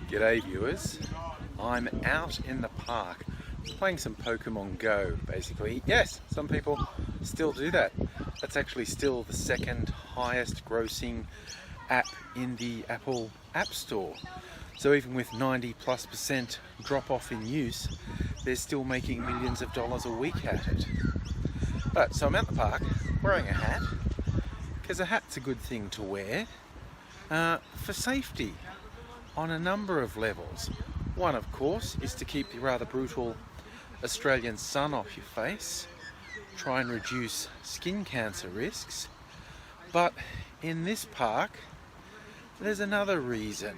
G'day viewers, I'm out in the park playing some Pokemon Go basically. Yes, some people still do that. That's actually still the second highest grossing app in the Apple App Store. So even with 90+% drop off in use, they're still making millions of dollars a week at it. But so I'm out in the park wearing a hat, because a hat's a good thing to wear for safety on a number of levels. One, of course, is to keep the rather brutal Australian sun off your face, try and reduce skin cancer risks. But in this park, there's another reason.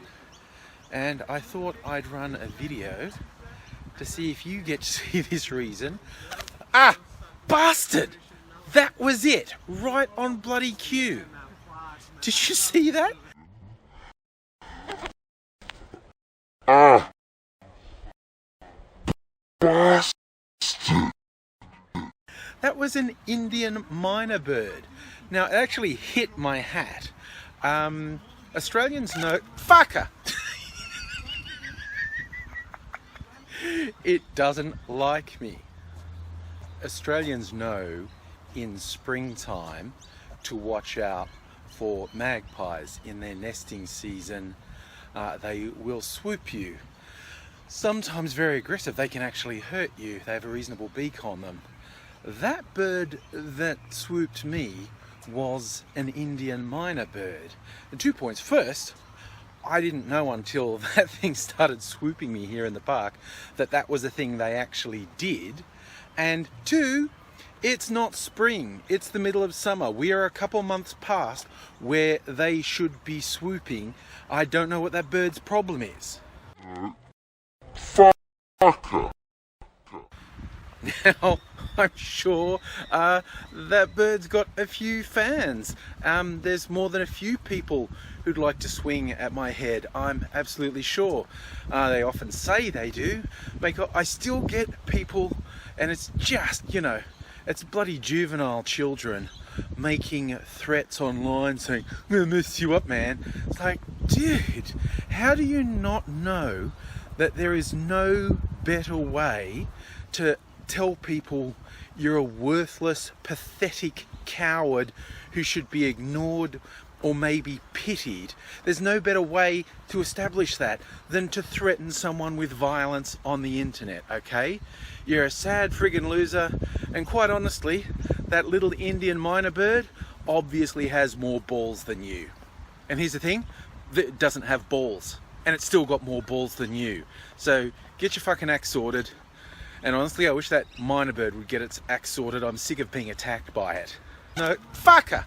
And I thought I'd run a video to see if you get to see this reason. Ah! Bastard! That was it! Right on bloody cue. Did you see that? Ah! Bastard! That was an Indian Myna Bird. Now, it actually hit my hat. Australians know... Fucker! It doesn't like me. Australians know in springtime to watch out for magpies in their nesting season. They will swoop you. Sometimes very aggressive. They can actually hurt you. They have a reasonable beak on them. That bird that swooped me was an Indian Myna Bird. And 2 points. First, I didn't know until that thing started swooping me here in the park that that was a thing they actually did. And two, it's not spring, it's the middle of summer. We are a couple months past where they should be swooping. I don't know what that bird's problem is. Fucker. Now, I'm sure that bird's got a few fans. There's more than a few people who'd like to swing at my head, I'm absolutely sure. They often say they do. I still get people, and it's just, you know, it's bloody juvenile children making threats online saying, I'm gonna mess you up, man. It's like, dude, how do you not know that there is no better way to tell people you're a worthless, pathetic coward who should be ignored or maybe pitied? There's no better way to establish that than to threaten someone with violence on the internet, okay? You're a sad friggin' loser, and quite honestly, that little Indian Myna Bird obviously has more balls than you. And here's the thing, it doesn't have balls, and it's still got more balls than you. So get your fucking act sorted. And honestly, I wish that Myna Bird would get its act sorted. I'm sick of being attacked by it. No, fucker!